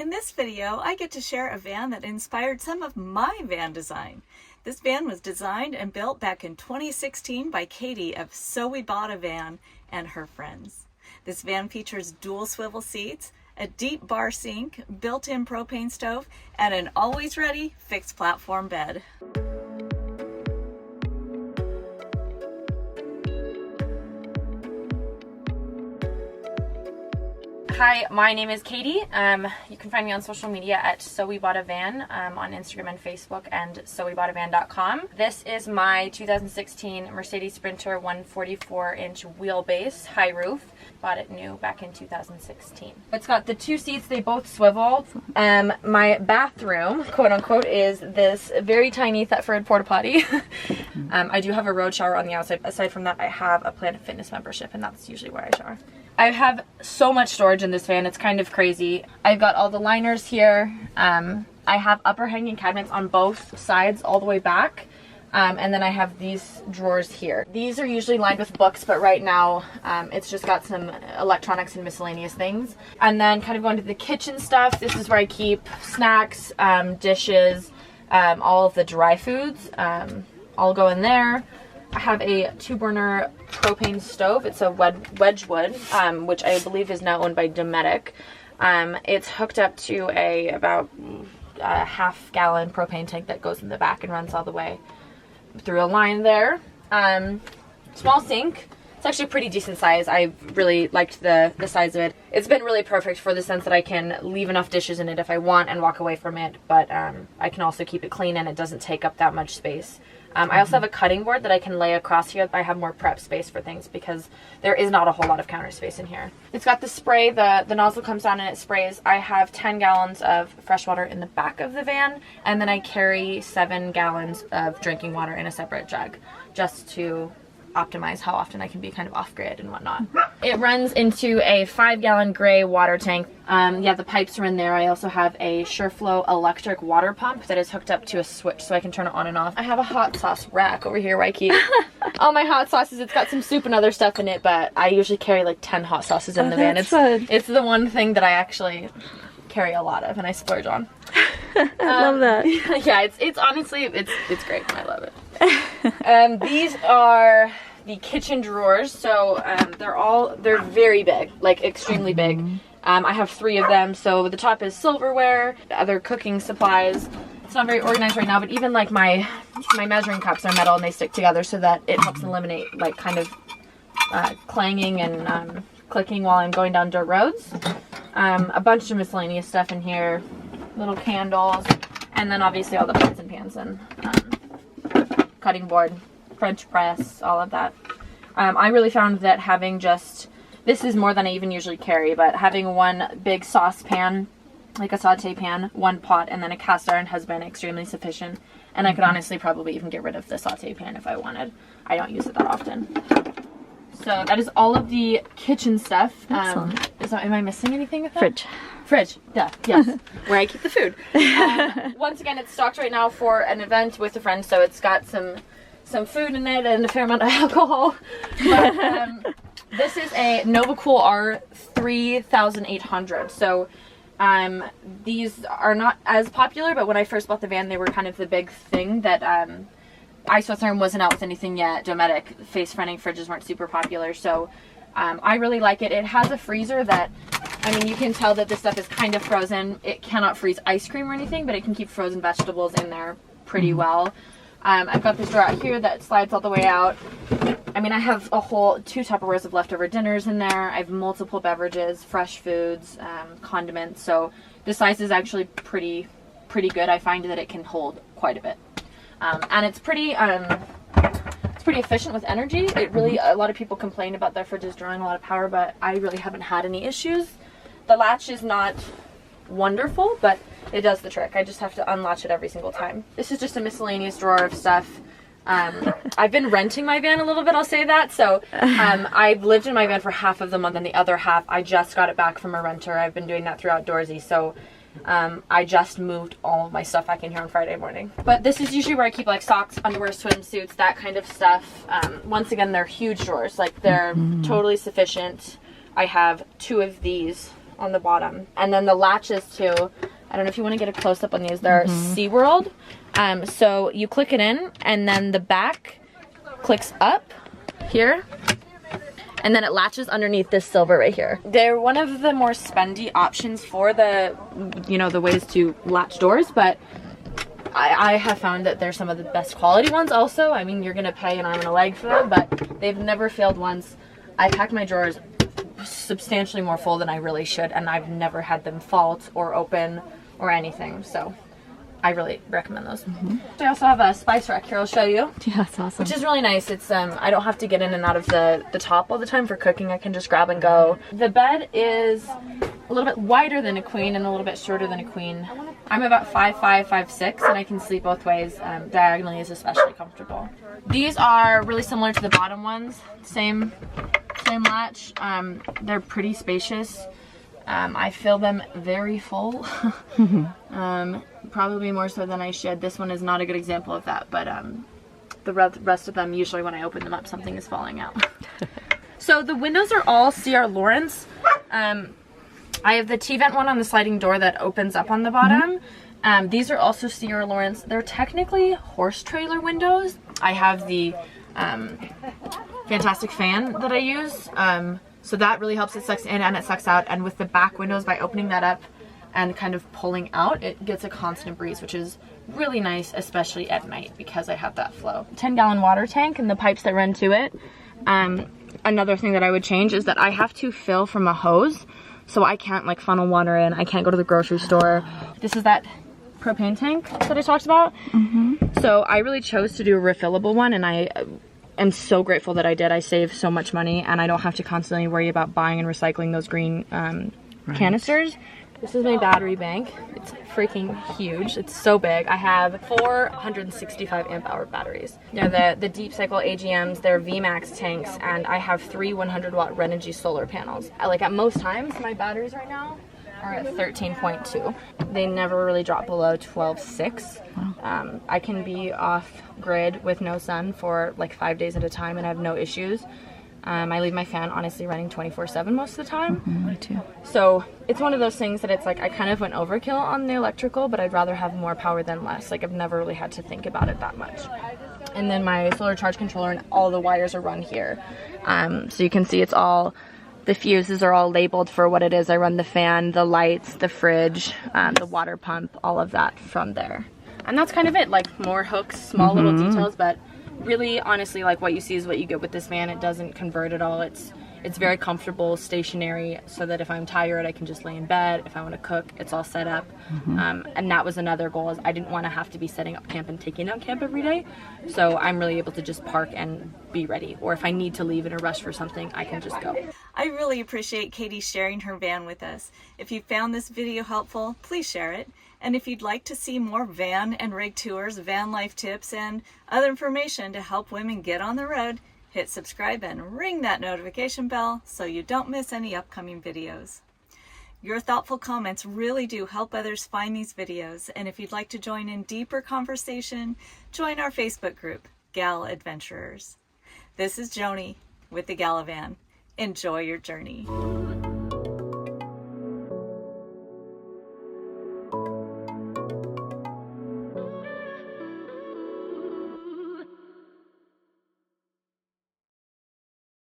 In this video, I get to share a van that inspired some of my van design. This van was designed and built back in 2016 by Katie of Soweboughtavan and her friends. This van features dual swivel seats, a deep bar sink, built-in propane stove, and an always ready fixed platform bed. Hi, my name is Katie. You can find me on social media at soweboughtavan on Instagram and Facebook, and soweboughtavan.com. This is my 2016 Mercedes Sprinter 144-inch wheelbase, high roof. Bought it new back in 2016. It's got the two seats, they both swivel. My bathroom, quote unquote, is this very tiny Thetford Porta Potti. I do have a road shower on the outside. Aside from that, I have a Planet Fitness membership, and that's usually where I shower. I have so much storage in this van, it's kind of crazy. I've got all the liners here. I have upper hanging cabinets on both sides all the way back. And then I have these drawers here. These are usually lined with books, but right now it's just got some electronics and miscellaneous things. And then kind of going to the kitchen stuff, this is where I keep snacks, dishes, all of the dry foods, all go in there. I have a 2-burner propane stove. It's a Wedgewood, which I believe is now owned by Dometic. It's hooked up to about a half-gallon propane tank that goes in the back and runs all the way through a line there. Small sink. It's actually a pretty decent size. I really liked the size of it. It's been really perfect for the sense that I can leave enough dishes in it if I want and walk away from it, but I can also keep it clean and it doesn't take up that much space. I also have a cutting board that I can lay across here. I have more prep space for things because there is not a whole lot of counter space in here. It's got the spray, the nozzle comes down and it sprays. I have 10 gallons of fresh water in the back of the van, and then I carry 7 gallons of drinking water in a separate jug just to optimize how often I can be kind of off-grid and whatnot. It runs into a 5-gallon gray water tank. Yeah, the pipes are in there. I also have a SureFlow electric water pump that is hooked up to a switch so I can turn it on and off. I have a hot sauce rack over here where I keep all my hot sauces. It's got some soup and other stuff in it, but I usually carry like 10 hot sauces in the van. It's the one thing that I actually carry a lot of and I splurge on. I love that. Yeah, it's honestly, it's great. I love it. These are the kitchen drawers, so they're very big, like extremely big. I have 3 of them, so the top is silverware, other cooking supplies. It's not very organized right now, but even like my measuring cups are metal and they stick together so that it helps eliminate like kind of clanging and clicking while I'm going down dirt roads. A bunch of miscellaneous stuff in here, little candles, and then obviously all the pots and pans and cutting board, French press, all of that. I really found that having this is more than I even usually carry, but having one big saucepan, like a saute pan, 1 pot, and then a cast iron has been extremely sufficient. And I could honestly probably even get rid of the saute pan if I wanted. I don't use it that often. So that is all of the kitchen stuff. Am I missing anything with that? Fridge, yeah, yes, where I keep the food. Once again, it's stocked right now for an event with a friend, so it's got some food in it and a fair amount of alcohol. But this is a Novakool R3800. So these are not as popular, but when I first bought the van, they were kind of the big thing that iSource wasn't out with anything yet. Dometic face fronting fridges weren't super popular, so I really like it. It has a freezer that, I mean, you can tell that this stuff is kind of frozen. It cannot freeze ice cream or anything, but it can keep frozen vegetables in there pretty well. I've got this drawer out here that slides all the way out. I mean, I have a whole 2 Tupperwares of leftover dinners in there. I have multiple beverages, fresh foods, condiments. So the size is actually pretty good. I find that it can hold quite a bit. And it's pretty efficient with energy. It really, a lot of people complain about their fridges drawing a lot of power, but I really haven't had any issues. The latch is not wonderful, but it does the trick. I just have to unlatch it every single time. This is just a miscellaneous drawer of stuff. I've been renting my van a little bit, I'll say that. So I've lived in my van for half of the month, and the other half I just got it back from a renter. I've been doing that through Outdoorsy, so I just moved all of my stuff back in here on Friday morning. But this is usually where I keep like socks, underwear, swimsuits, that kind of stuff. Once again, they're huge drawers. Like they're totally sufficient. I have 2 of these on the bottom. And then the latches too, I don't know if you want to get a close up on these, they're Seaworld. So you click it in and then the back clicks up here. And then it latches underneath this silver right here. They're one of the more spendy options for the, you know, the ways to latch doors, but I have found that they're some of the best quality ones also. I mean, you're gonna pay an arm and a leg for them, but they've never failed once. I pack my drawers substantially more full than I really should, and I've never had them fault or open or anything, so I really recommend those. I also have a spice rack here, I'll show you. Yeah, that's awesome. Which is really nice. It's I don't have to get in and out of the top all the time for cooking. I can just grab and go. The bed is a little bit wider than a queen and a little bit shorter than a queen. I'm about 5'5", 5'6", and I can sleep both ways. Diagonally is especially comfortable. These are really similar to the bottom ones. Same latch. They're pretty spacious. I fill them very full. Probably more so than I should. This one is not a good example of that, but the rest of them, usually when I open them up, something is falling out. So the windows are all C.R. Lawrence. I have the T-vent one on the sliding door that opens up on the bottom. These are also C.R. Lawrence. They're technically horse trailer windows. I have the fantastic fan that I use. So that really helps. It sucks in and it sucks out. And with the back windows, by opening that up and kind of pulling out, it gets a constant breeze, which is really nice, especially at night because I have that flow. 10-gallon water tank and the pipes that run to it. Another thing that I would change is that I have to fill from a hose. So I can't like funnel water in. I can't go to the grocery store. This is that propane tank that I talked about. So I really chose to do a refillable one, and I am so grateful that I did. I save so much money and I don't have to constantly worry about buying and recycling those green canisters. This is my battery bank. It's freaking huge. It's so big. I have 465 amp hour batteries. They're the deep cycle AGMs, they're VMAX tanks, and I have 3 100 watt Renogy solar panels. Like at most times, my batteries right now are at 13.2. They never really drop below 12.6. I can be off grid with no sun for like 5 days at a time and I have no issues. I leave my fan honestly running 24/7 most of the time. Me too. So it's one of those things that it's like I kind of went overkill on the electrical, but I'd rather have more power than less. Like I've never really had to think about it that much. And then my solar charge controller and all the wires are run here. So you can see it's all, the fuses are all labeled for what it is. I run the fan, the lights, the fridge, the water pump, all of that from there. And that's kind of it, like more hooks, small little details, but really, honestly, like what you see is what you get with this van. It doesn't convert at all. It's very comfortable, stationary, so that if I'm tired, I can just lay in bed. If I want to cook, it's all set up. And that was another goal, is I didn't want to have to be setting up camp and taking out camp every day. So I'm really able to just park and be ready. Or if I need to leave in a rush for something, I can just go. I really appreciate Katie sharing her van with us. If you found this video helpful, please share it. And if you'd like to see more van and rig tours, van life tips, and other information to help women get on the road, hit subscribe and ring that notification bell so you don't miss any upcoming videos. Your thoughtful comments really do help others find these videos, and if you'd like to join in deeper conversation, join our Facebook group, Gal Adventurers. This is Joni with the Galavan. Enjoy your journey.